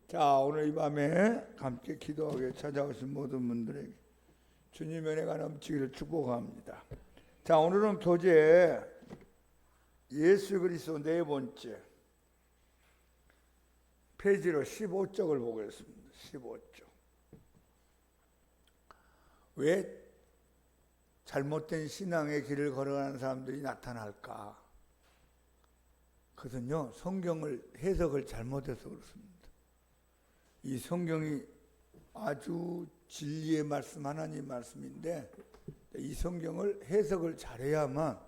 자, 오늘 이 밤에 함께 기도하게 찾아오신 모든 분들에게 주님의 은혜가 넘치기를 축복합니다. 자, 오늘은 교재 예수 그리스도 네 번째 페이지로 15쪽을 보겠습니다. 15쪽. 왜 잘못된 신앙의 길을 걸어가는 사람들이 나타날까? 그것은요, 성경을 해석을 잘못해서 그렇습니다. 이 성경이 아주 진리의 말씀, 하나님 말씀인데 이 성경을 해석을 잘해야만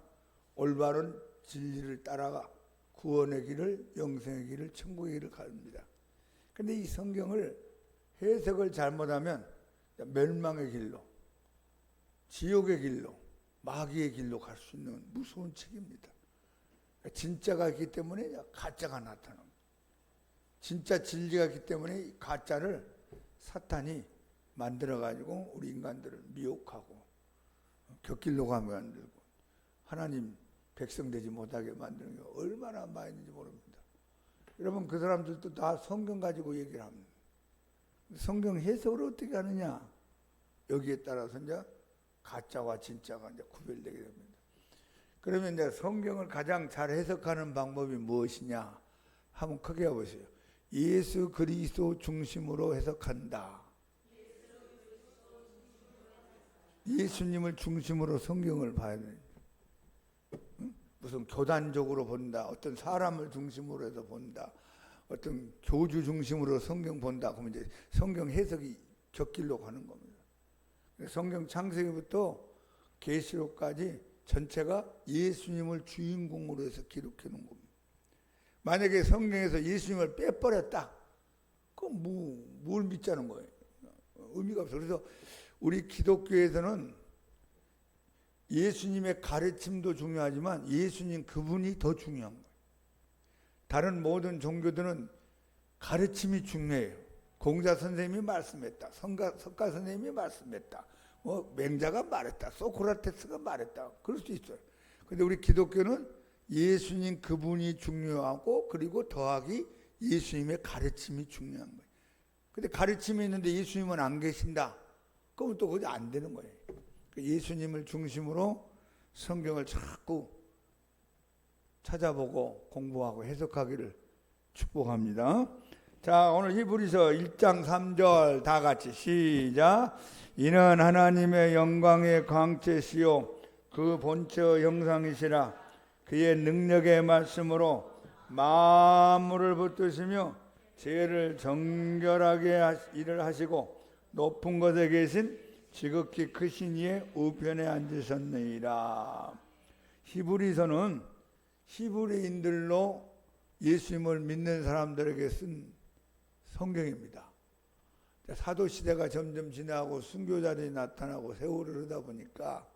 올바른 진리를 따라가 구원의 길을, 영생의 길을, 천국의 길을 갑니다. 그런데 이 성경을 해석을 잘못하면 멸망의 길로, 지옥의 길로, 마귀의 길로 갈 수 있는 무서운 책입니다. 진짜가 있기 때문에 가짜가 나타납니다. 진짜 진리가 있기 때문에 가짜를 사탄이 만들어가지고 우리 인간들을 미혹하고 곁길로 가게 만들고 하나님 백성 되지 못하게 만드는 게 얼마나 많이 있는지 모릅니다. 여러분, 그 사람들도 다 성경 가지고 얘기를 합니다. 성경 해석을 어떻게 하느냐? 여기에 따라서 이제 가짜와 진짜가 이제 구별되게 됩니다. 그러면 이제 성경을 가장 잘 해석하는 방법이 무엇이냐? 한번 크게 해보세요. 예수 그리스도 중심으로 해석한다. 예수님을 중심으로 성경을 봐야 돼. 무슨 교단적으로 본다, 어떤 사람을 중심으로 해서 본다, 어떤 교주 중심으로 성경 본다. 그러면 이제 성경 해석이 곁길로 가는 겁니다. 성경 창세기부터 계시록까지 전체가 예수님을 주인공으로 해서 기록해 놓은 겁니다. 만약에 성경에서 예수님을 빼버렸다, 그럼 뭘 믿자는 거예요? 의미가 없어. 그래서 우리 기독교에서는 예수님의 가르침도 중요하지만 예수님 그분이 더 중요한 거예요. 다른 모든 종교들은 가르침이 중요해요. 공자 선생님이 말씀했다, 석가 선생님이 말씀했다, 맹자가 말했다, 소크라테스가 말했다, 그럴 수 있어요. 그런데 우리 기독교는 예수님 그분이 중요하고 그리고 더하기 예수님의 가르침이 중요한 거예요. 근데 가르침이 있는데 예수님은 안 계신다, 그러면 또 그게 안 되는 거예요. 예수님을 중심으로 성경을 자꾸 찾아보고 공부하고 해석하기를 축복합니다. 자, 오늘 히브리서 1장 3절 다 같이 시작. 이는 하나님의 영광의 광채시요 그 본처 형상이시라. 그의 능력의 말씀으로 만물을 붙드시며 죄를 정결하게 일을 하시고 높은 곳에 계신 지극히 크신 이의 우편에 앉으셨느니라. 히브리서는 히브리인들로 예수님을 믿는 사람들에게 쓴 성경입니다. 사도시대가 점점 지나고 순교자들이 나타나고 세월을 흐르다 보니까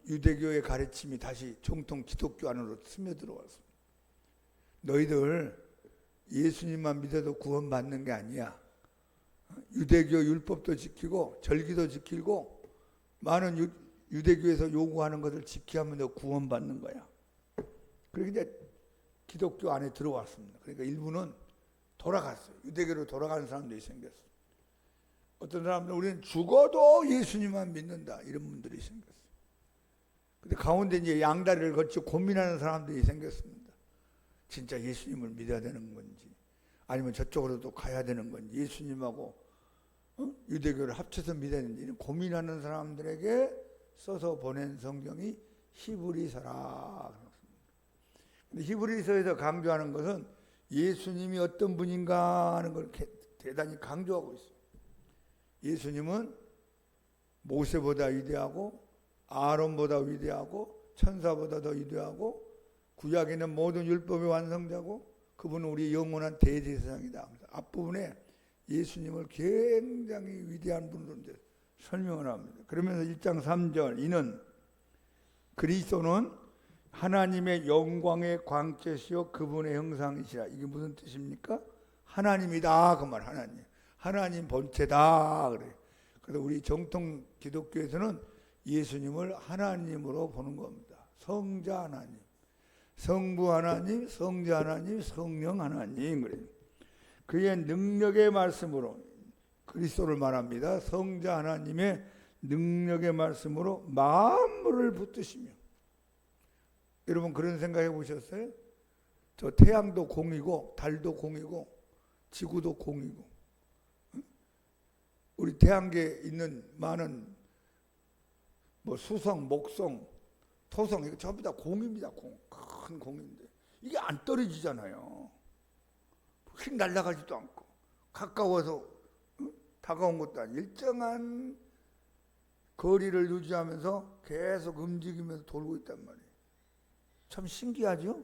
유대교의 가르침이 다시 정통 기독교 안으로 스며들어왔습니다. 너희들 예수님만 믿어도 구원받는 게 아니야. 유대교 율법도 지키고 절기도 지키고 많은 유대교에서 요구하는 것을 지켜야 하면 너 구원받는 거야. 그렇게 이제 기독교 안에 들어왔습니다. 그러니까 일부는 돌아갔어요. 유대교로 돌아가는 사람들이 생겼어요. 어떤 사람들은 우리는 죽어도 예수님만 믿는다, 이런 분들이 생겼어요. 근데 가운데 이제 양다리를 거쳐 고민하는 사람들이 생겼습니다. 진짜 예수님을 믿어야 되는 건지 아니면 저쪽으로도 가야 되는 건지, 예수님하고 유대교를 합쳐서 믿어야 되는지 고민하는 사람들에게 써서 보낸 성경이 히브리서라. 근데 히브리서에서 강조하는 것은 예수님이 어떤 분인가 하는 걸 대단히 강조하고 있어요. 예수님은 모세보다 위대하고 아론보다 위대하고 천사보다 더 위대하고 구약에는 모든 율법의 완성자고 그분은 우리 영원한 대제사장이다. 앞부분에 예수님을 굉장히 위대한 분으로 이제 설명을 합니다. 그러면서 1장 3절 이는 그리스도는 하나님의 영광의 광채시요 그분의 형상이시라. 이게 무슨 뜻입니까? 하나님이다, 그 말. 하나님 본체다 그래요. 그래서 우리 정통 기독교에서는 예수님을 하나님으로 보는 겁니다. 성자 하나님, 성부 하나님, 성자 하나님, 성령 하나님 그래요. 그의 능력의 말씀으로, 그리스도를 말합니다. 성자 하나님의 능력의 말씀으로 만물을 붙드시며. 여러분 그런 생각 해보셨어요? 저 태양도 공이고 달도 공이고 지구도 공이고, 우리 태양계에 있는 많은 뭐 수성, 목성, 토성, 이거 전부 다 공입니다. 큰 공인데 이게 안 떨어지잖아요. 휙 날아가지도 않고 가까워서 다가온 것도 아니고 일정한 거리를 유지하면서 계속 움직이면서 돌고 있단 말이에요. 참 신기하죠?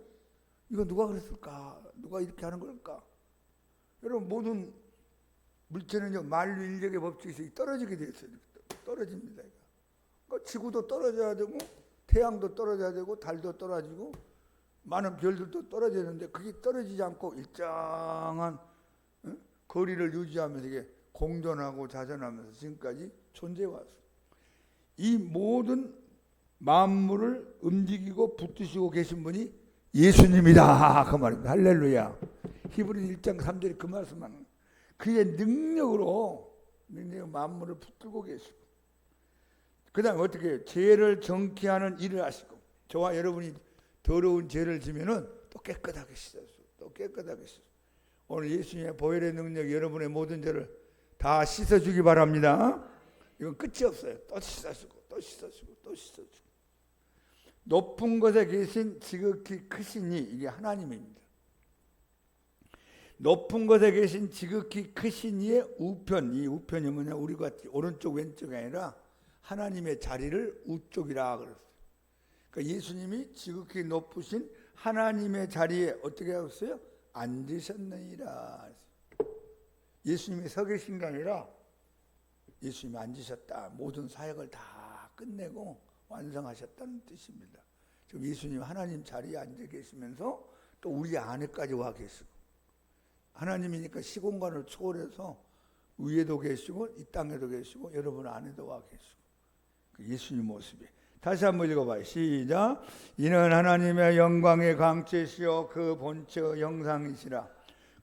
이거 누가 그랬을까? 누가 이렇게 하는 걸까? 여러분 모든 물체는요, 만유인력의 법칙에서 떨어지게 되어 있어요. 떨어집니다. 그러니까 지구도 떨어져야 되고 태양도 떨어져야 되고 달도 떨어지고 많은 별들도 떨어지는데 그게 떨어지지 않고 일정한 거리를 유지하면서 이게 공존하고 자전하면서 지금까지 존재해 왔어요. 이 모든 만물을 움직이고 붙드시고 계신 분이 예수님이다 그 말입니다. 할렐루야. 히브리서 1장 3절에 그 말씀하는 거예요. 그의 능력으로 만물을 붙들고 계시고, 그 다음에 어떻게 해요? 죄를 정케하는 일을 하시고, 저와 여러분이 더러운 죄를 지면은 또 깨끗하게 씻어주고, 또 깨끗하게 씻어주고. 오늘 예수님의 보혈의 능력이 여러분의 모든 죄를 다 씻어주기 바랍니다. 이건 끝이 없어요. 또 씻어주고 또 씻어주고 또 씻어주고. 높은 곳에 계신 지극히 크신 이, 이게 하나님입니다. 높은 곳에 계신 지극히 크신 이의 우편, 이 우편이 뭐냐? 우리가 오른쪽 왼쪽이 아니라 하나님의 자리를 우쪽이라 그랬어요. 그러니까 예수님이 지극히 높으신 하나님의 자리에 어떻게 하셨어요? 앉으셨느니라. 예수님이 서 계신 게 아니라 예수님이 앉으셨다. 모든 사역을 다 끝내고 완성하셨다는 뜻입니다. 지금 예수님 하나님 자리에 앉아 계시면서 또 우리 안에까지 와 계시고, 하나님이니까 시공간을 초월해서 위에도 계시고 이 땅에도 계시고 여러분 안에도 와 계시고, 그 예수님 모습이. 다시 한번 읽어봐요. 시작. 이는 하나님의 영광의 강체시요 그 본체 형상이시라.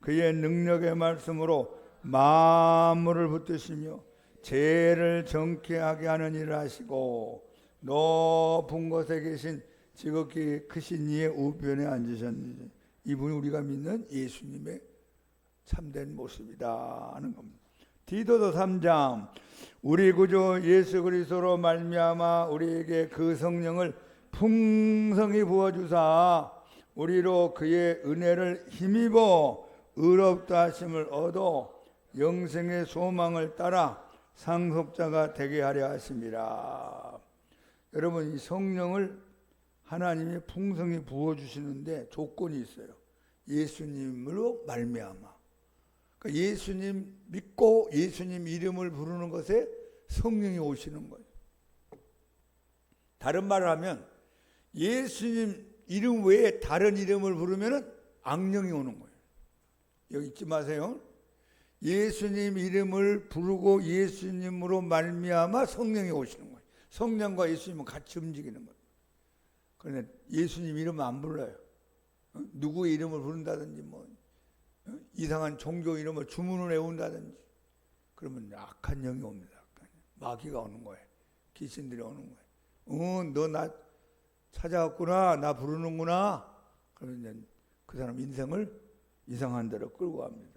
그의 능력의 말씀으로 만물을 붙드시며 죄를 정케하게 하는 일을 하시고 높은 곳에 계신 지극히 크신 이의 우편에 앉으셨느니, 이분이 우리가 믿는 예수님의 참된 모습이다 하는 겁니다. 디도서 3장. 우리 구주 예수 그리스도로 말미암아 우리에게 그 성령을 풍성히 부어주사 우리로 그의 은혜를 힘입어 의롭다 하심을 얻어 영생의 소망을 따라 상속자가 되게 하려 하심이라. 여러분, 이 성령을 하나님이 풍성히 부어주시는데 조건이 있어요. 예수님으로 말미암아. 그러니까 예수님 믿고 예수님 이름을 부르는 것에 성령이 오시는 거예요. 다른 말을 하면 예수님 이름 외에 다른 이름을 부르면 악령이 오는 거예요. 여기 잊지 마세요. 예수님 이름을 부르고 예수님으로 말미암아 성령이 오시는 거예요. 성령과 예수님은 같이 움직이는 거예요. 그런데 예수님 이름은 안 불러요. 누구의 이름을 부른다든지 뭐 이상한 종교 이름을 주문을 외운다든지 그러면 악한 영이 옵니다. 마귀가 오는 거예요. 귀신들이 오는 거예요. 너 나 찾아왔구나. 나 부르는구나. 그러면 이제 그 사람 인생을 이상한 데로 끌고 갑니다.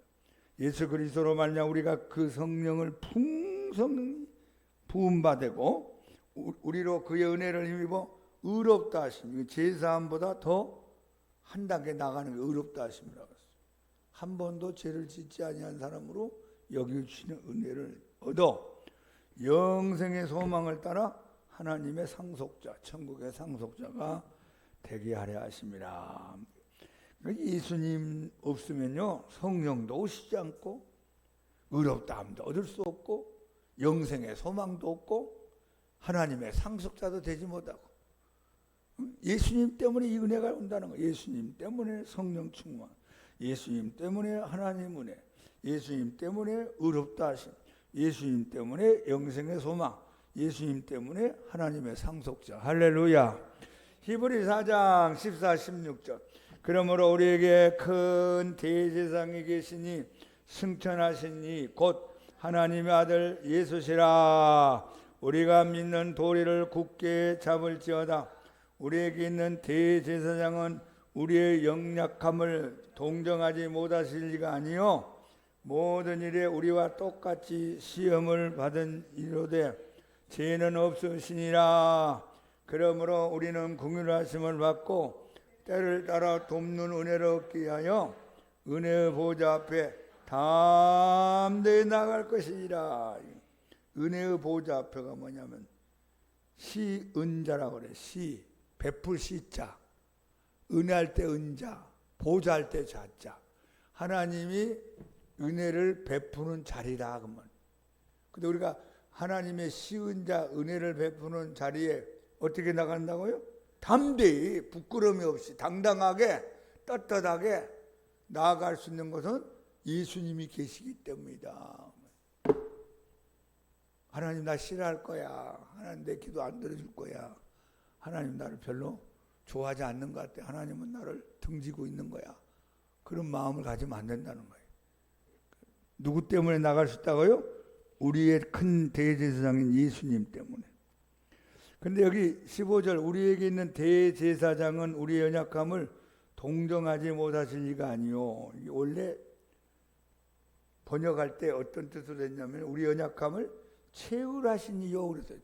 예수 그리스도로 말미암아 우리가 그 성령을 풍성히 부음받고 우리로 그의 은혜를 힘입어 의롭다 하심. 제사함보다 더 한 단계 나가는 게 의롭다 하심이라고 했어요. 한 번도 죄를 짓지 아니한 사람으로 여겨주시는 은혜를 얻어 영생의 소망을 따라 하나님의 상속자, 천국의 상속자가 되게 하려 하심이라. 예수님 없으면요 성령도 오시지 않고 의롭다함도 얻을 수 없고 영생의 소망도 없고 하나님의 상속자도 되지 못하고, 예수님 때문에 이 은혜가 온다는 거예요. 예수님 때문에 성령 충만, 예수님 때문에 하나님 은혜, 예수님 때문에 의롭다 하심, 예수님 때문에 영생의 소망, 예수님 때문에 하나님의 상속자. 할렐루야. 히브리 4장 14, 16절. 그러므로 우리에게 큰 대제사장이 계시니 승천하신 이 곧 하나님의 아들 예수시라. 우리가 믿는 도리를 굳게 잡을지어다. 우리에게 있는 대제사장은 우리의 연약함을 동정하지 못하실 리가 아니요 모든 일에 우리와 똑같이 시험을 받은 이로되 죄는 없으시니라. 그러므로 우리는 긍휼하심을 받고 때를 따라 돕는 은혜를 얻기 위하여 은혜의 보좌 앞에 담대히 나갈 것이니라. 은혜의 보좌 앞에가 뭐냐면 시은자라고 그래. 시 베풀 시자, 은혜할 때 은자, 보좌할 때 자자. 하나님이 은혜를 베푸는 자리다 그러면. 근데 우리가 하나님의 시은자 은혜를 베푸는 자리에 어떻게 나간다고요? 담대히 부끄러움이 없이 당당하게 떳떳하게 나아갈 수 있는 것은 예수님이 계시기 때문이다. 하나님 나 싫어할 거야. 하나님 내 기도 안 들어줄 거야. 하나님 나를 별로 좋아하지 않는 것 같아. 하나님은 나를 등지고 있는 거야. 그런 마음을 가지면 안 된다는 거예요. 누구 때문에 나갈 수 있다고요? 우리의 큰 대제사장인 예수님 때문에. 근데 여기 15절 우리에게 있는 대제사장은 우리의 연약함을 동정하지 못하실 리가 아니요. 원래 번역할 때 어떤 뜻으로 했냐면 우리 연약함을 체휼하시니요 그랬어요.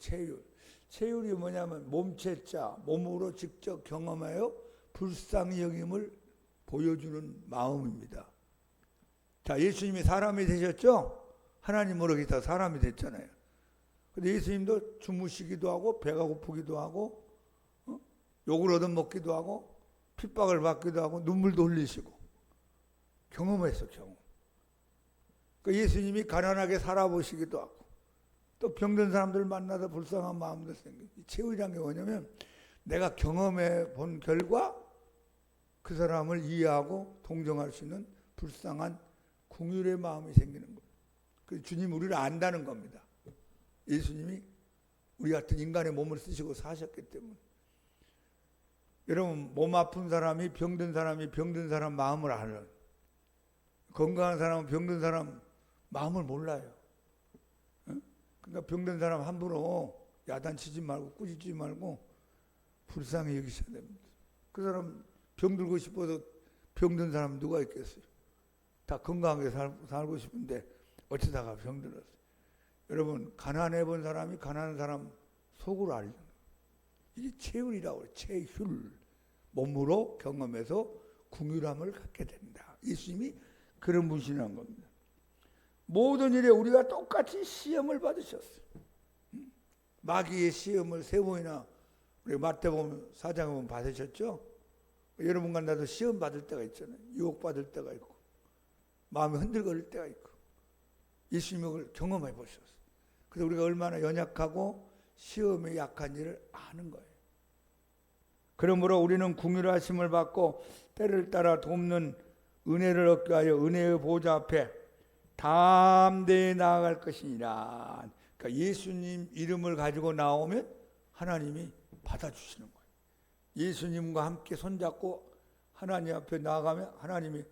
체휼이 뭐냐면 몸체자, 몸으로 직접 경험하여 불쌍히 여김을 보여주는 마음입니다. 자, 예수님이 사람이 되셨죠? 하나님으로 계셔 사람이 됐잖아요. 근데 예수님도 주무시기도 하고 배가 고프기도 하고 욕을 얻어먹기도 하고 핍박을 받기도 하고 눈물도 흘리시고 경험했어. 경험. 그러니까 예수님이 가난하게 살아보시기도 하고 또 병든 사람들 만나서 불쌍한 마음도 생기고. 체휼이란 게 뭐냐면 내가 경험해 본 결과 그 사람을 이해하고 동정할 수 있는 불쌍한 긍휼의 마음이 생기는 거예요. 그 주님 우리를 안다는 겁니다. 예수님이 우리 같은 인간의 몸을 쓰시고 사셨기 때문에. 여러분 몸 아픈 사람이 병든 사람 마음을 알아요. 건강한 사람은 병든 사람 마음을 몰라요. 그러니까 병든 사람 함부로 야단치지 말고 꾸짖지 말고 불쌍히 여기셔야 됩니다. 그 사람 병들고 싶어서 병든 사람 누가 있겠어요? 다 건강하게 살고 싶은데 어쩌다가 병들었어요. 여러분 가난해 본 사람이 가난한 사람 속으로 알죠. 이게 체휼이라고 해요. 체휼. 몸으로 경험해서 긍휼함을 갖게 된다. 예수님이 그런 분이란 겁니다. 모든 일에 우리가 똑같이 시험을 받으셨어요. 마귀의 시험을 3번이나 우리 마태복음 4장에 보면 받으셨죠? 여러분과 나도 시험 받을 때가 있잖아요. 유혹 받을 때가 있고 마음이 흔들거릴 때가 있고 예수님이 그걸 경험해 보셨어요. 그래서 우리가 얼마나 연약하고 시험에 약한 일을 아는 거예요. 그러므로 우리는 긍휼하심을 받고 때를 따라 돕는 은혜를 얻게 하여 은혜의 보좌 앞에 담대히 나아갈 것이니라. 그러니까 예수님 이름을 가지고 나오면 하나님이 받아주시는 거예요. 예수님과 함께 손잡고 하나님 앞에 나아가면 하나님이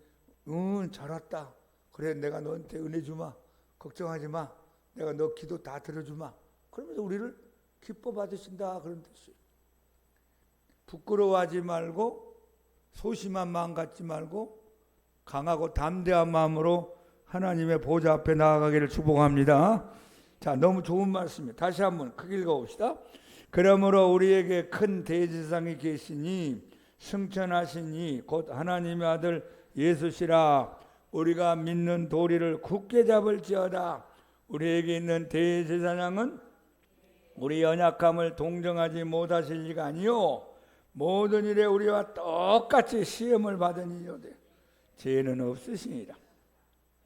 잘 왔다. 그래 내가 너한테 은혜 주마. 걱정하지 마. 내가 너 기도 다 들어주마. 그러면서 우리를 기뻐 받으신다 그런 뜻이에요. 부끄러워하지 말고 소심한 마음 갖지 말고 강하고 담대한 마음으로 하나님의 보좌 앞에 나아가기를 축복합니다. 자, 너무 좋은 말씀이에요. 다시 한번 크게 읽어봅시다. 그러므로 우리에게 큰 대제사장이 계시니 승천하시니 곧 하나님의 아들 예수시라. 우리가 믿는 도리를 굳게 잡을지어다. 우리에게 있는 대제사장은 우리 연약함을 동정하지 못하실 리가 아니요 모든 일에 우리와 똑같이 시험을 받으니로되 죄는 없으시니라.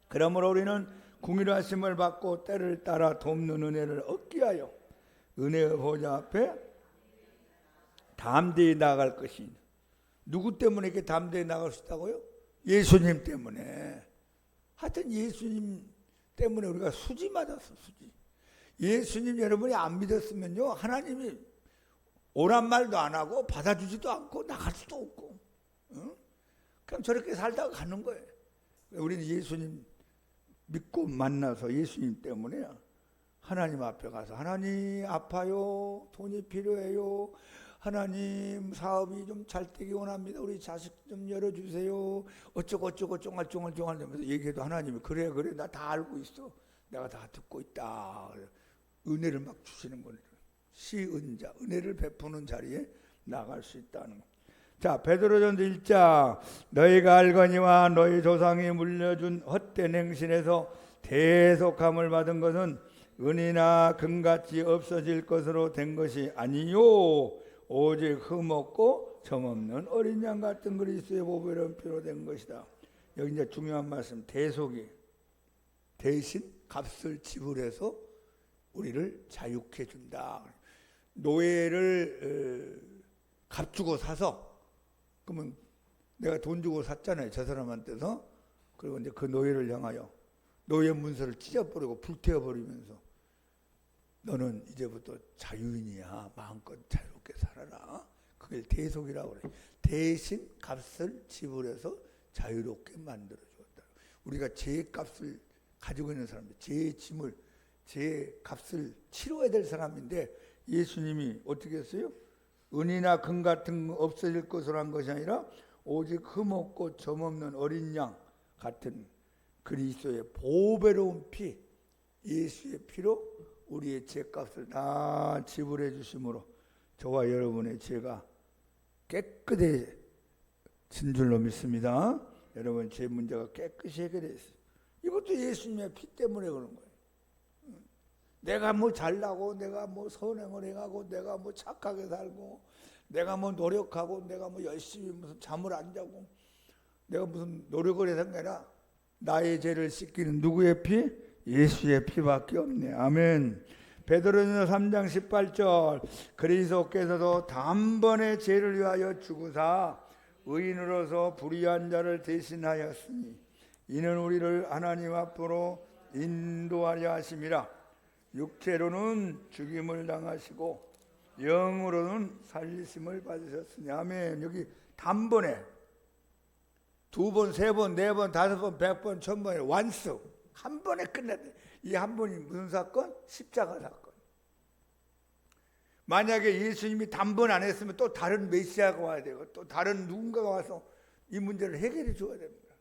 그러므로 우리는 긍휼하심을 받고 때를 따라 돕는 은혜를 얻게 하여 은혜의 보좌 앞에 담대히 나아갈 것이니. 누구 때문에 이렇게 담대히 나갈 수 있다고요? 예수님 때문에. 하여튼 예수님 때문에 우리가 수지 맞았어. 수지. 예수님 여러분이 안 믿었으면요 하나님이 오란 말도 안 하고 받아주지도 않고 나갈 수도 없고 그냥 저렇게 살다가 가는 거예요. 우리는 예수님 믿고 만나서 예수님 때문에 하나님 앞에 가서 하나님 아파요. 돈이 필요해요. 하나님 사업이 좀 잘 되기 원합니다. 우리 자식 좀 열어주세요. 어쩌고 쫑알쫑알 되면서 얘기해도 하나님이 그래 나 다 알고 있어. 내가 다 듣고 있다. 은혜를 막 주시는 거예요. 시은자, 은혜를 베푸는 자리에 나갈 수 있다는 거. 자, 베드로전서 1장 너희가 알거니와 너희 조상이 물려준 헛된 행실에서 대속함을 받은 것은 은이나 금같이 없어질 것으로 된 것이 아니요 오직 흠없고 점없는 어린 양 같은 그리스도의 보배로운 피로 된 것이다. 여기 이제 중요한 말씀, 대속이 대신 값을 지불해서 우리를 자유케 준다. 노예를 값 주고 사서, 그러면 내가 돈 주고 샀잖아요, 저 사람한테서. 그리고 이제 그 노예를 향하여 노예 문서를 찢어버리고 불태워버리면서 너는 이제부터 자유인이야. 마음껏 자유롭게 살아라. 그게 대속이라고 그래. 대신 값을 지불해서 자유롭게 만들어 주었다. 우리가 제 값을 가지고 있는 사람들, 제 짐을, 제 값을 치러야 될 사람인데 예수님이 어떻게 했어요? 은이나 금 같은 거 없어질 것으로 한 것이 아니라 오직 흠없고 점없는 어린 양 같은 그리스도의 보배로운 피, 예수의 피로 우리의 죄값을 다 지불해 주심으로 저와 여러분의 죄가 깨끗해진 줄로 믿습니다. 여러분 죄 문제가 깨끗이 해결됐어요. 이것도 예수님의 피 때문에 그런 거예요. 내가 뭐 잘나고 내가 뭐 선행을 해가고 내가 뭐 착하게 살고 내가 뭐 노력하고 내가 뭐 열심히 무슨 잠을 안 자고 내가 무슨 노력을 해서 아니라 나의 죄를 씻기는 누구의 피? 예수의 피밖에 없네. 아멘. 베드로전서 3장 18절 그리스도께서도 단번에 죄를 위하여 죽으사 의인으로서 불의한 자를 대신하였으니 이는 우리를 하나님 앞으로 인도하려 하심이라. 육체로는 죽임을 당하시고 영으로는 살리심을 받으셨으니. 아멘. 여기 단번에 두 번, 세 번, 네 번, 다섯 번, 100번, 1000번에 완수 한 번에 끝났대. 이 한 번이 무슨 사건? 십자가 사건. 만약에 예수님이 단번 안 했으면 또 다른 메시아가 와야 되고 또 다른 누군가가 와서 이 문제를 해결해 줘야 됩니다.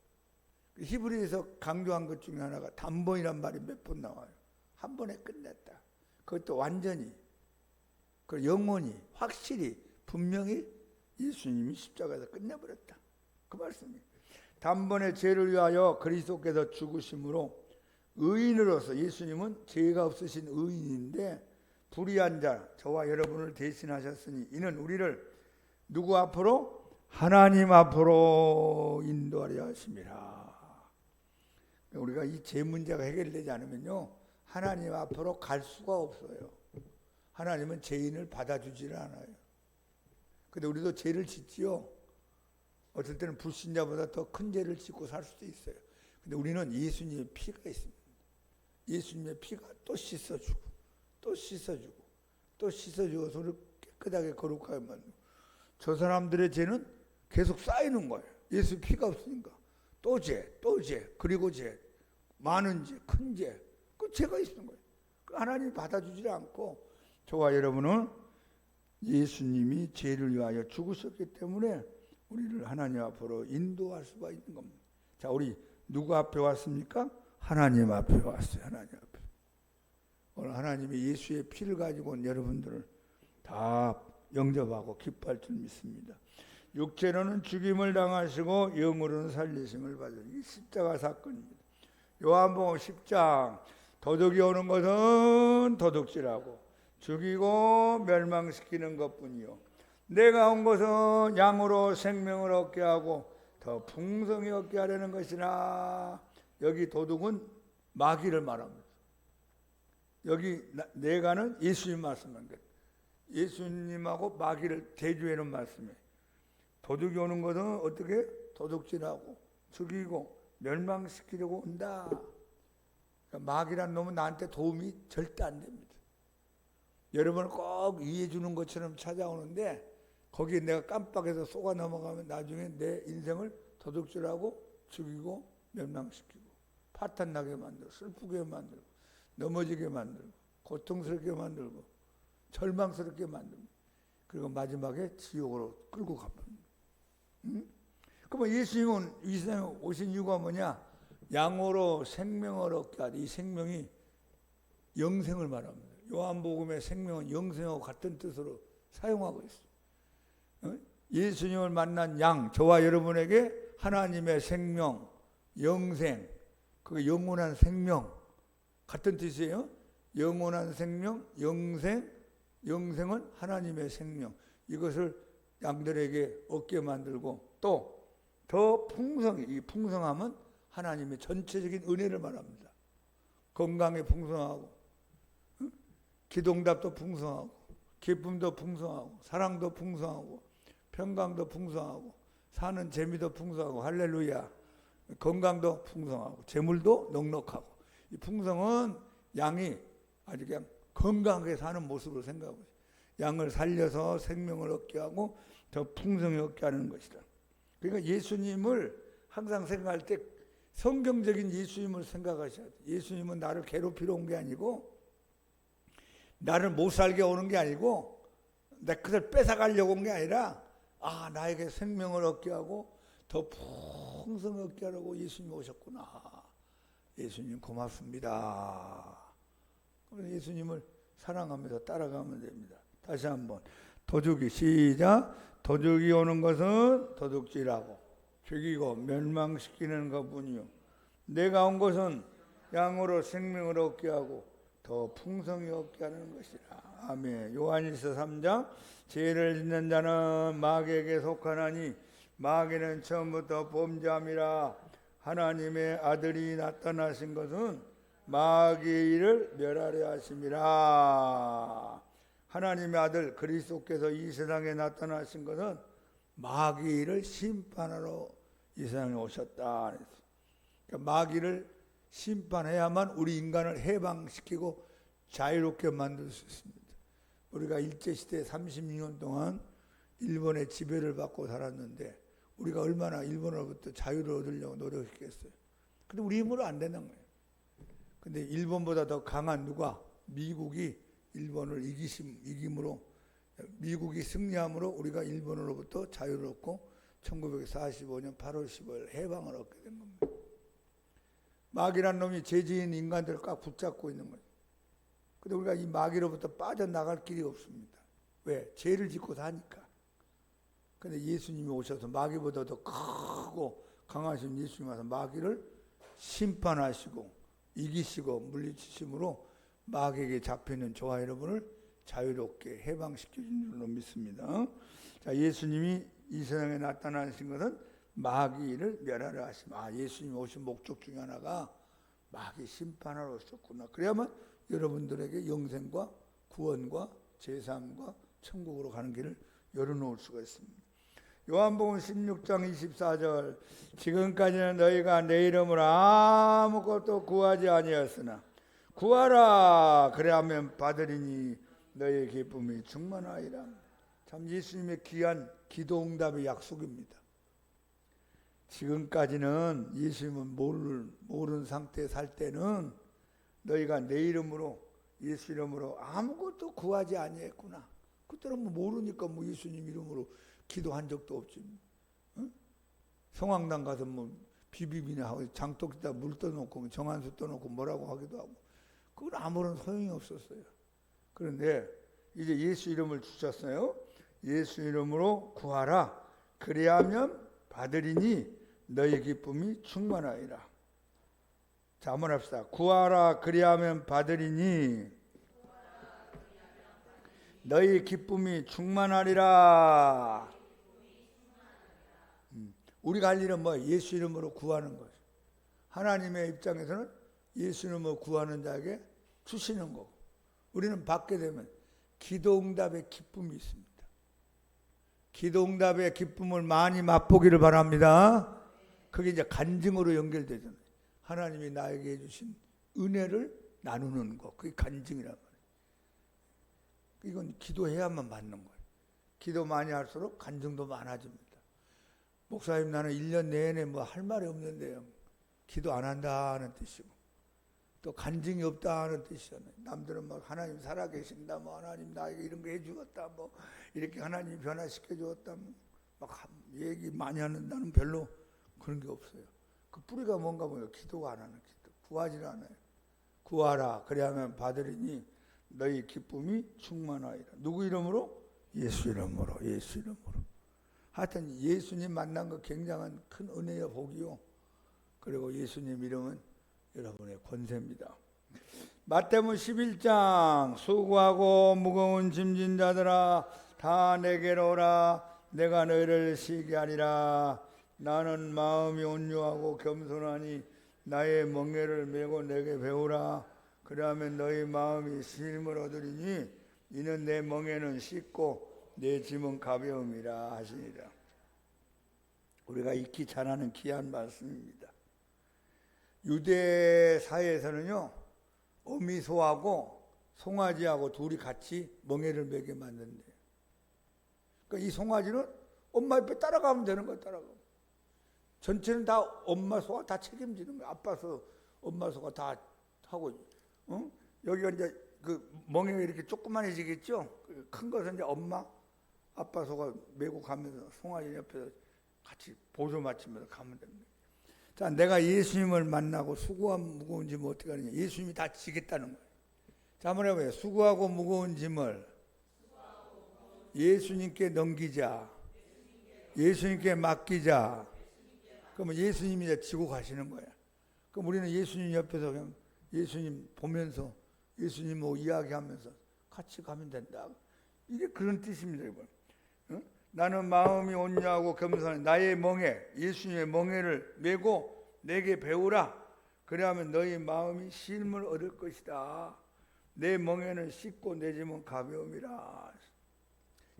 히브리에서 강조한 것 중에 하나가 단번이란 말이 몇 번 나와요. 한 번에 끝냈다. 그것도 완전히, 그 영원히, 확실히, 분명히 예수님이 십자가에서 끝내버렸다. 그 말씀이에요. 단번에 죄를 위하여 그리스도께서 죽으심으로 의인으로서, 예수님은 죄가 없으신 의인인데 불의한 자, 저와 여러분을 대신하셨으니 이는 우리를 누구 앞으로? 하나님 앞으로 인도하려 하심이라. 우리가 이 죄 문제가 해결되지 않으면요 하나님 앞으로 갈 수가 없어요. 하나님은 죄인을 받아주지를 않아요. 근데 우리도 죄를 짓지요. 어떨 때는 불신자보다 더 큰 죄를 짓고 살 수도 있어요. 근데 우리는 예수님의 피가 있습니다. 예수님의 피가 또 씻어주고 또 씻어주고 또 씻어주어서 우리를 깨끗하게 거룩하게 만들고, 저 사람들의 죄는 계속 쌓이는 거예요. 예수 피가 없으니까 또 죄, 또 죄, 그리고 죄, 많은 죄, 큰 죄, 그 죄가 있는 거예요. 하나님이 받아주지 않고 저와 여러분은 예수님이 죄를 위하여 죽으셨기 때문에 우리를 하나님 앞으로 인도할 수가 있는 겁니다. 자, 우리 누구 앞에 왔습니까? 하나님 앞에 왔어요. 하나님 앞에. 오늘 하나님이 예수의 피를 가지고 여러분들을 다 영접하고 기뻐할 줄 믿습니다. 육체로는 죽임을 당하시고 영으로는 살리심을 받으시는 이 십자가 사건입니다. 요한복음 10장 도둑이 오는 것은 도둑질하고 죽이고 멸망시키는 것뿐이요 내가 온 것은 양으로 생명을 얻게 하고 더 풍성히 얻게 하려는 것이나. 여기 도둑은 마귀를 말합니다. 여기 내가는 예수님 말씀한 것. 예수님하고 마귀를 대조해놓은 말씀이에요. 도둑이 오는 것은 어떻게? 도둑질하고 죽이고 멸망시키려고 온다. 그러니까 마귀란 놈은 나한테 도움이 절대 안 됩니다. 여러분을 꼭 이해해 주는 것처럼 찾아오는데 거기에 내가 깜빡해서 속아 넘어가면 나중에 내 인생을 도둑질하고 죽이고 멸망시키고 파탄나게 만들고 슬프게 만들고 넘어지게 만들고 고통스럽게 만들고 절망스럽게 만들고 그리고 마지막에 지옥으로 끌고 가버립니다. 응? 그러면 예수님은 이 세상에 오신 이유가 뭐냐? 양으로 생명을 얻게 하되 이 생명이 영생을 말합니다. 요한복음의 생명은 영생하고 같은 뜻으로 사용하고 있어요. 예수님을 만난 양, 저와 여러분에게 하나님의 생명, 영생, 그 영원한 생명 같은 뜻이에요. 영원한 생명, 영생, 영생은 하나님의 생명. 이것을 양들에게 얻게 만들고 또 더 풍성히, 이 풍성함은 하나님의 전체적인 은혜를 말합니다. 건강에 풍성하고 기도응답도 풍성하고 기쁨도 풍성하고 사랑도 풍성하고 평강도 풍성하고 사는 재미도 풍성하고 할렐루야. 건강도 풍성하고 재물도 넉넉하고 이 풍성은 양이 아주 그냥 건강하게 사는 모습으로 생각하고 있어요. 양을 살려서 생명을 얻게 하고 더 풍성히 얻게 하는 것이다. 그러니까 예수님을 항상 생각할 때 성경적인 예수님을 생각하셔야 돼요. 예수님은 나를 괴롭히러 온 게 아니고 나를 못 살게 오는 게 아니고 내 것을 뺏어가려고 온 게 아니라 나에게 생명을 얻게 하고 더 풍성히 얻게 하려고 예수님이 오셨구나. 예수님 고맙습니다. 예수님을 사랑하면서 따라가면 됩니다. 다시 한번 도둑이 시작. 도둑이 오는 것은 도둑질하고 죽이고 멸망시키는 것뿐이요 내가 온 것은 양으로 생명을 얻게 하고 더 풍성히 얻게 하는 것이라. 아멘. 요한일서 3장 죄를 짓는 자는 마귀에게 속하나니 마귀는 처음부터 범죄함이라. 하나님의 아들이 나타나신 것은 마귀의 일을 멸하려 하심이라. 하나님의 아들 그리스도께서 이 세상에 나타나신 것은 마귀의 일을 심판하러 이 세상에 오셨다. 그러니까 마귀를 심판해야만 우리 인간을 해방시키고 자유롭게 만들 수 있습니다. 우리가 일제시대 36년 동안 일본의 지배를 받고 살았는데 우리가 얼마나 일본으로부터 자유를 얻으려고 노력했겠어요. 근데 우리 힘으로 안 되는 거예요. 근데 일본보다 더 강한 누가? 미국이 일본을 이김으로 미국이 승리함으로 우리가 일본으로부터 자유를 얻고 1945년 8월 15일 해방을 얻게 된 겁니다. 마귀란 놈이 죄지은 인간들을 꽉 붙잡고 있는 거예요. 근데 우리가 이 마귀로부터 빠져나갈 길이 없습니다. 왜? 죄를 짓고 사니까. 근데 예수님이 오셔서 마귀보다 더 크고 강하신 예수님이 와서 마귀를 심판하시고 이기시고 물리치심으로 마귀에게 잡혀있는 저와 여러분을 자유롭게 해방시켜준 줄로 믿습니다. 자, 예수님이 이 세상에 나타나신 것은 마귀를 멸하려 하심. 예수님이 오신 목적 중에 하나가 마귀 심판하러 오셨구나. 그래야만 여러분들에게 영생과 구원과 제사함과 천국으로 가는 길을 열어놓을 수가 있습니다. 요한복음 16장 24절 지금까지는 너희가 내 이름으로 아무것도 구하지 아니하였으나 구하라 그래하면 받으리니 너희의 기쁨이 충만하리라. 참 예수님의 귀한 기도응답의 약속입니다. 지금까지는 예수님은 모르는 상태에 살 때는 너희가 내 이름으로 예수 이름으로 아무것도 구하지 아니했구나. 그때는 모르니까 예수님 이름으로 기도한 적도 없지. 응? 성황당 가서 비비비나 하고 장독에다 물 떠놓고 정한수 떠놓고 뭐라고 하기도 하고 그건 아무런 소용이 없었어요. 그런데 이제 예수 이름을 주셨어요. 예수 이름으로 구하라. 그리하면 받으리니 너희 기쁨이 충만하리라. 자, 한번 합시다. 구하라 그리하면 받으리니 너희 기쁨이 충만하리라. 우리가 할 일은 예수 이름으로 구하는 거죠. 하나님의 입장에서는 예수 이름으로 구하는 자에게 주시는 거고 우리는 받게 되면 기도응답의 기쁨이 있습니다. 기도응답의 기쁨을 많이 맛보기를 바랍니다. 그게 이제 간증으로 연결되잖아요. 하나님이 나에게 해주신 은혜를 나누는 것, 그게 간증이란 말이에요. 이건 기도해야만 받는 거예요. 기도 많이 할수록 간증도 많아집니다. 목사님 나는 1년 내내 할 말이 없는데요. 기도 안 한다는 뜻이고, 또 간증이 없다는 뜻이잖아요. 남들은 막 하나님 살아계신다, 뭐 하나님 나에게 이런 거 해주었다, 뭐 이렇게 하나님 변화시켜 주었다, 막 얘기 많이 하는, 나는 별로 그런 게 없어요. 그 뿌리가 뭔가 보면 기도가 안 하는 기도, 구하지 않아요. 구하라 그래야만 받으리니 너희 기쁨이 충만하리라. 누구 이름으로? 예수 이름으로. 예수 이름으로. 하여튼 예수님 만난 거 굉장한 큰 은혜요, 복이요. 그리고 예수님 이름은 여러분의 권세입니다. 마태복음 11장 수고하고 무거운 짐진 자들아 다 내게로 오라. 내가 너희를 쉬게 하리라. 나는 마음이 온유하고 겸손하니 나의 멍에를 메고 내게 배우라. 그러하면 너희 마음이 쉼을 얻으리니 이는 내 멍에는 쉽고 내 짐은 가벼움이라 하시니라. 우리가 익히 잘 아는 귀한 말씀입니다. 유대 사회에서는요, 어미소하고 송아지하고 둘이 같이 멍에를 매게 만든대요. 그러니까 이 송아지는 엄마 옆에 따라가면 되는 거예요. 따라가면 전체는 다 엄마 소가 다 책임지는 거예요. 아빠 소, 엄마 소가 다 하고, 여기가 이제 그 멍에가 이렇게 조그만해지겠죠. 큰 것은 이제 엄마, 아빠 소가 메고 가면서 송아지 옆에서 같이 보조 맞추면서 가면 됩니다. 자, 내가 예수님을 만나고 수고하고 무거운 짐을 어떻게 하느냐? 예수님이 다 지겠다는 거예요. 자, 한번 해봐요. 수고하고 무거운 짐을 예수님께 넘기자. 예수님께 맡기자. 그러면 예수님이 이제 지고 가시는 거야. 그럼 우리는 예수님 옆에서 그냥 예수님 보면서 예수님 뭐 이야기하면서 같이 가면 된다. 이게 그런 뜻입니다, 여러분. 나는 마음이 온유하고 겸손한 나의 멍에, 예수님의 멍에를 메고 내게 배우라. 그래야면 너희 마음이 쉼을 얻을 것이다. 내 멍에는 쉽고 내 짐은 가벼움이라.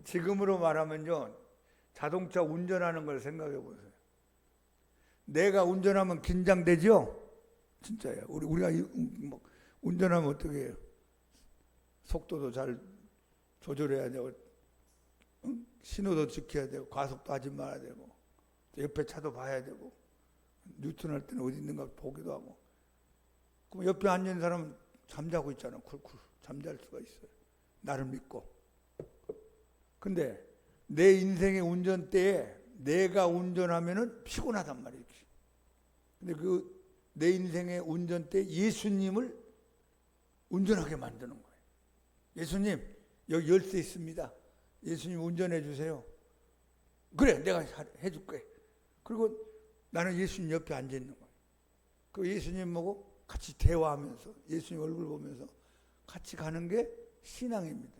지금으로 말하면요, 자동차 운전하는 걸 생각해 보세요. 내가 운전하면 긴장되죠? 진짜예요. 우리가 운전하면 어떻게 해요? 속도도 잘 조절해야 되고, 신호도 지켜야 되고, 과속도 하지 말아야 되고, 옆에 차도 봐야 되고, 뉴턴할 때는 어디 있는가 보기도 하고. 그럼 옆에 앉은 사람은 잠자고 있잖아. 쿨쿨 잠잘 수가 있어요. 나를 믿고. 근데 내 인생의 운전대에 내가 운전하면은 피곤하단 말이지. 근데 그 내 인생의 운전대 예수님을 운전하게 만드는 거예요. 예수님, 여기 열쇠 있습니다. 예수님 운전해 주세요. 그래, 내가 해줄게. 그리고 나는 예수님 옆에 앉아 있는 거예요. 그 예수님하고 같이 대화하면서 예수님 얼굴 보면서 같이 가는 게 신앙입니다.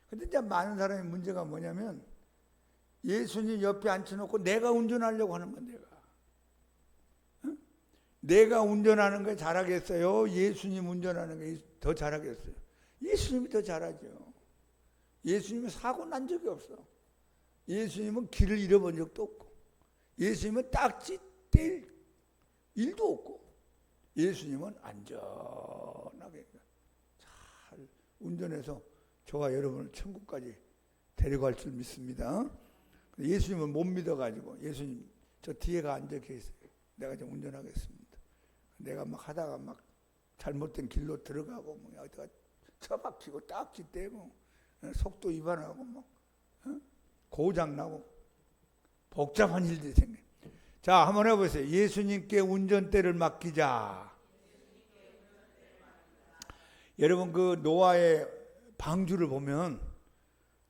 근데 이제 많은 사람의 문제가 뭐냐면 예수님 옆에 앉혀놓고 내가 운전하려고 하는 건 내가 운전하는 게 잘하겠어요? 예수님 운전하는 게 더 잘하겠어요? 예수님이 더 잘하죠. 예수님은 사고 난 적이 없어. 예수님은 길을 잃어본 적도 없고, 예수님은 딱지 뗄 일도 없고, 예수님은 안전하게 잘 운전해서 저와 여러분을 천국까지 데려갈 줄 믿습니다. 예수님은 못 믿어가지고 예수님 저 뒤에가 앉아 계세요. 내가 좀 운전하겠습니다. 내가 막 하다가 막 잘못된 길로 들어가고 뭐 어디가 처박히고 딱지 떼고 속도 위반하고 뭐 고장 나고 복잡한 일들이 생겨. 자, 한번 해보세요. 예수님께 운전대를 맡기자. 여러분 그 노아의 방주를 보면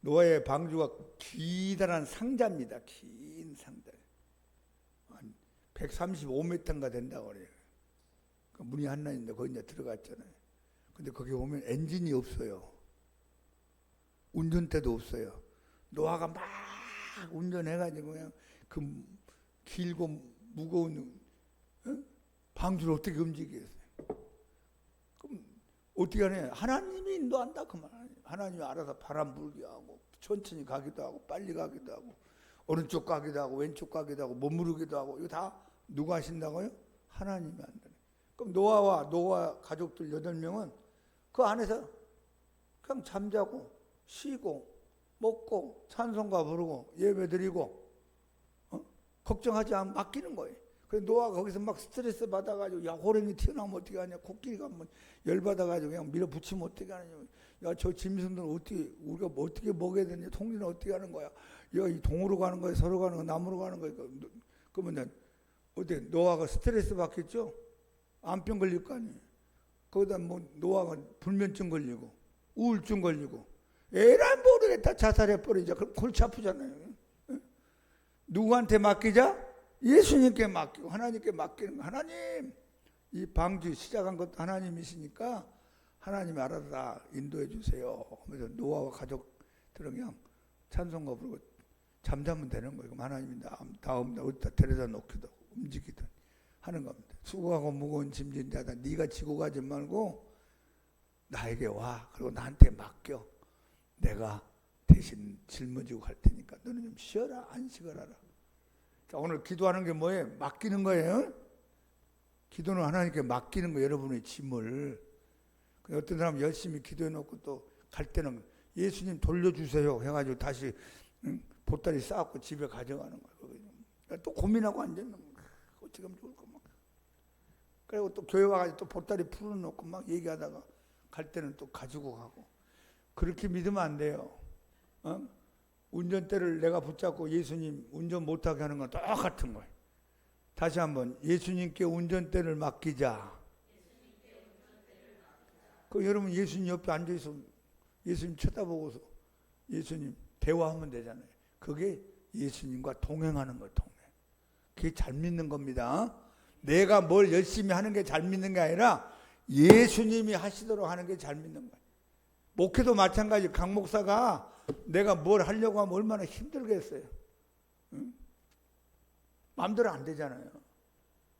노아의 방주가 기다란 상자입니다. 긴 상자. 한 135m인가 된다고 그래요. 그 문이 하나 있는데 거기 이제 들어갔잖아요. 근데 거기 보면 엔진이 없어요. 운전대도 없어요. 노아가 막 운전해가지고 그냥 그 길고 무거운 방주를 어떻게 움직이겠어요? 그럼 어떻게 하냐? 하나님이 인도한다 그 말. 하나님이 알아서 바람 불게 하고 천천히 가기도 하고 빨리 가기도 하고 오른쪽 가기도 하고 왼쪽 가기도 하고 머무르기도 하고 이거 다 누가 하신다고요? 하나님이 한다. 그럼 노아와 노아 가족들 8명은 그 안에서 그냥 잠자고 쉬고 먹고 찬송가 부르고 예배드리고 걱정하지 않고 맡기는 거예요. 그래서 노아가 거기서 막 스트레스 받아가지고 야 호랭이 튀어나오면 어떻게 하냐, 코끼리가 한번 열받아가지고 그냥 밀어붙이면 어떻게 하느냐, 야 저 짐승들 어떻게 우리가 어떻게 먹여야 되냐, 통일은 어떻게 하는 거야, 야 이 동으로 가는 거야, 서로 가는 거야, 남으로 가는 거야. 그러면 어때, 노아가 스트레스 받겠죠? 암병 걸릴 거 아니에요. 거기다 뭐 노아가 불면증 걸리고 우울증 걸리고 에라 모르겠다 자살해 버리자. 그럼 골치 아프잖아요. 누구한테 맡기자? 예수님께 맡기고 하나님께 맡기는 거. 하나님, 이 방주 시작한 것도 하나님이시니까 하나님이 알아서 다 인도해 주세요. 그래서 노아와 가족들은 그냥 찬송가 부르고 잠자면 되는 거예요. 그럼 하나님이 다음 어디다 데려다 놓기도 움직이든 하는 겁니다. 수고하고 무거운 짐진 자다, 네가 지고 가지 말고 나에게 와. 그리고 나한테 맡겨. 내가 대신 짊어지고 갈 테니까 너는 좀 쉬어라, 안식을 하라. 자, 오늘 기도하는 게 뭐예요? 맡기는 거예요. 기도는 하나님께 맡기는 거예요. 여러분의 짐을. 어떤 사람은 열심히 기도해 놓고 또 갈 때는 예수님 돌려주세요 해가지고 다시 보따리 쌓고 집에 가져가는 거예요. 또 고민하고 앉아있는 거예요. 어떻게 하면 좋을까 막. 그리고 또 교회 와가지고 또 보따리 풀어놓고 막 얘기하다가 갈 때는 또 가지고 가고. 그렇게 믿으면 안 돼요. 운전대를 내가 붙잡고 예수님 운전 못하게 하는 건 똑같은 거예요. 다시 한번 예수님께 운전대를 맡기자. 그 여러분 예수님 옆에 앉아있어 예수님 쳐다보고서 예수님 대화하면 되잖아요. 그게 예수님과 동행하는 거예요. 동행. 그게 잘 믿는 겁니다. 내가 뭘 열심히 하는 게 잘 믿는 게 아니라 예수님이 하시도록 하는 게 잘 믿는 거예요. 목회도 마찬가지. 강 목사가 내가 뭘 하려고 하면 얼마나 힘들겠어요. 응? 마음대로 안 되잖아요.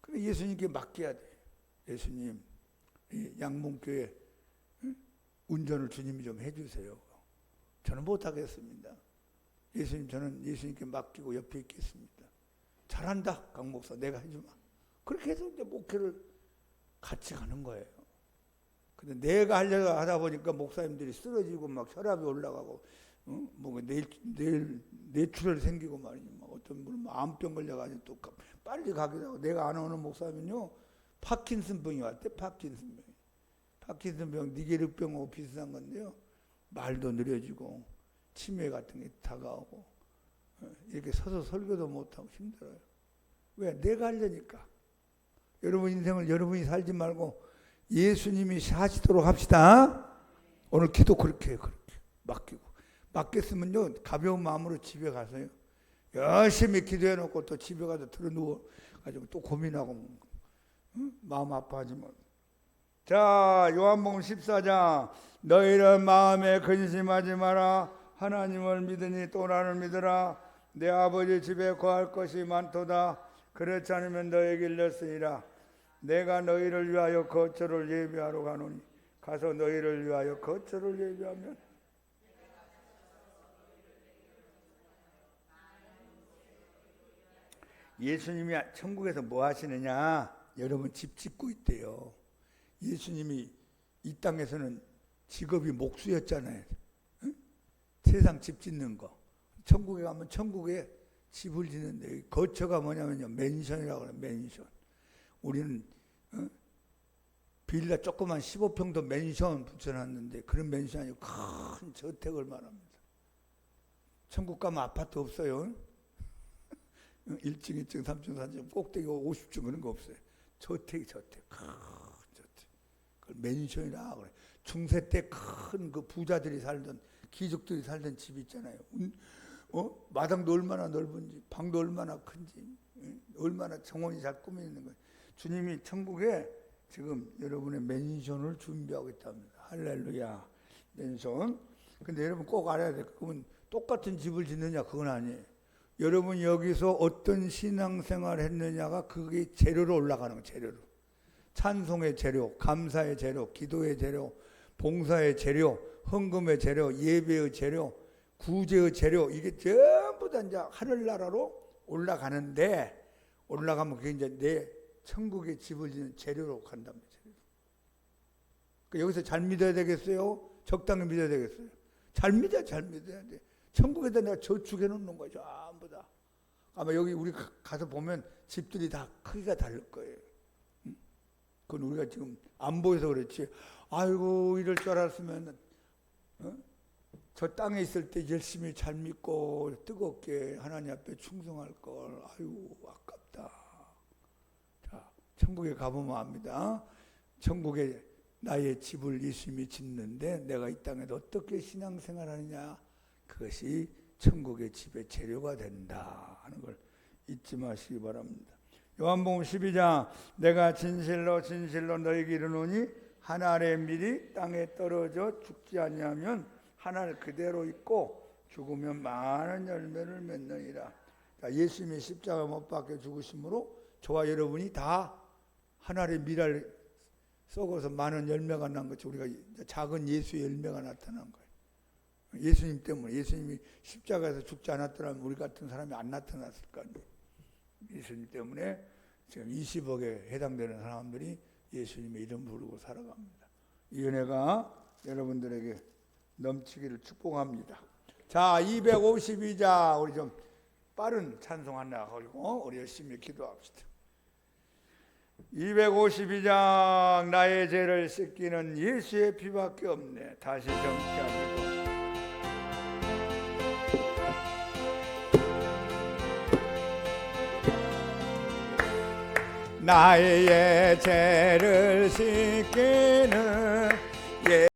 그래 예수님께 맡겨야 돼. 예수님, 양문교회 운전을 주님이 좀 해주세요. 저는 못하겠습니다. 예수님, 저는 예수님께 맡기고 옆에 있겠습니다. 잘한다, 강 목사, 내가 해주마. 그렇게 해서 이제 목회를 같이 가는 거예요. 근데 내가 하려고 하다 보니까 목사님들이 쓰러지고 막 혈압이 올라가고, 뭐 뇌출혈 생기고 말이지. 막 어떤 분은 암병 걸려가지고 또 빨리 가기도 하고. 내가 안 오는 목사님은요, 파킨슨병이 왔대. 파킨슨병. 파킨슨병, 니게르병하고 비슷한 건데요. 말도 느려지고 치매 같은 게 다가오고 이렇게 서서 설교도 못하고 힘들어요. 왜? 내가 하려니까. 여러분 인생을 여러분이 살지 말고 예수님이 사시도록 합시다. 오늘 기도 그렇게 해요. 그렇게 맡기고. 맡겼으면요, 가벼운 마음으로 집에 가서요, 열심히 기도해놓고 또 집에 가서 들어누워가지고 또 고민하고 마음 아파하지 말고. 자, 요한복음 14장. 너희는 마음에 근심하지 마라. 하나님을 믿으니 또 나를 믿으라. 내 아버지 집에 거할 것이 많도다. 그렇지 않으면 너에게 일렀으리라. 내가 너희를 위하여 거처를 예비하러 가노니 가서 너희를 위하여 거처를 예비하면 예수님이 천국에서 뭐 하시느냐? 여러분 집 짓고 있대요. 예수님이 이 땅에서는 직업이 목수였잖아요. 응? 세상 집 짓는 거. 천국에 가면 천국에 집을 짓는데, 거처가 뭐냐면요, 맨션이라고 그래요. 맨션. 우리는 빌라 조그만 15평도 맨션 붙여놨는데 그런 맨션이 아니고 큰 저택을 말합니다. 천국 가면 아파트 없어요. 1층, 2층, 3층, 4층, 꼭대기 50층 그런 거 없어요. 저택. 큰 저택. 그걸 맨션이라고 그래. 중세 때 큰 그 부자들이 살던, 귀족들이 살던 집 있잖아요. 마당도 얼마나 넓은지, 방도 얼마나 큰지, 얼마나 정원이 잘 꾸며 있는 거예요. 주님이 천국에 지금 여러분의 맨션을 준비하고 있답니다. 할렐루야. 맨션. 근데 여러분 꼭 알아야 돼요. 그러면 똑같은 집을 짓느냐, 그건 아니에요. 여러분 여기서 어떤 신앙생활 했느냐가 그게 재료로 올라가는 거예요. 재료로. 찬송의 재료, 감사의 재료, 기도의 재료, 봉사의 재료, 헌금의 재료, 예배의 재료, 구제의 재료, 이게 전부 다 이제 하늘나라로 올라가는데, 올라가면 그게 이제 내 천국의 집을 짓는 재료로 간답니다. 재료로. 그러니까 여기서 잘 믿어야 되겠어요? 적당히 믿어야 되겠어요? 잘 믿어야 돼. 천국에다 내가 저축해 놓는 거죠. 전부 다. 아마 여기 우리 가서 보면 집들이 다 크기가 다를 거예요. 그건 우리가 지금 안 보여서 그렇지. 아이고 이럴 줄 알았으면 저 땅에 있을 때 열심히 잘 믿고 뜨겁게 하나님 앞에 충성할 걸. 아이고 아깝다. 자, 천국에 가보면 압니다. 천국에 나의 집을 예수님이 짓는데 내가 이 땅에서 어떻게 신앙생활하느냐, 그것이 천국의 집의 재료가 된다 하는 걸 잊지 마시기 바랍니다. 요한복음 12장 내가 진실로 진실로 너희에게 이르노니 하늘의 밀이 땅에 떨어져 죽지 아니하면 하늘 그대로 있고 죽으면 많은 열매를 맺느니라. 예수님이 십자가 못 박혀 죽으심으로 저와 여러분이 다 하늘의 밀을 썩어서 많은 열매가 난 것이 우리가 작은 예수의 열매가 나타난 거예요. 예수님 때문에. 예수님이 십자가에서 죽지 않았더라면 우리 같은 사람이 안 나타났을 거 아니에요. 예수님 때문에 지금 20억에 해당되는 사람들이 예수님의 이름 부르고 살아갑니다. 이 은혜가 여러분들에게 넘치기를 축복합니다. 자, 252장 우리 좀 빠른 찬송 하나 걸고 우리 열심히 기도합시다. 252장 나의 죄를 씻기는 예수의 피밖에 없네. 다시 정치하기도 나의 죄를 씻기는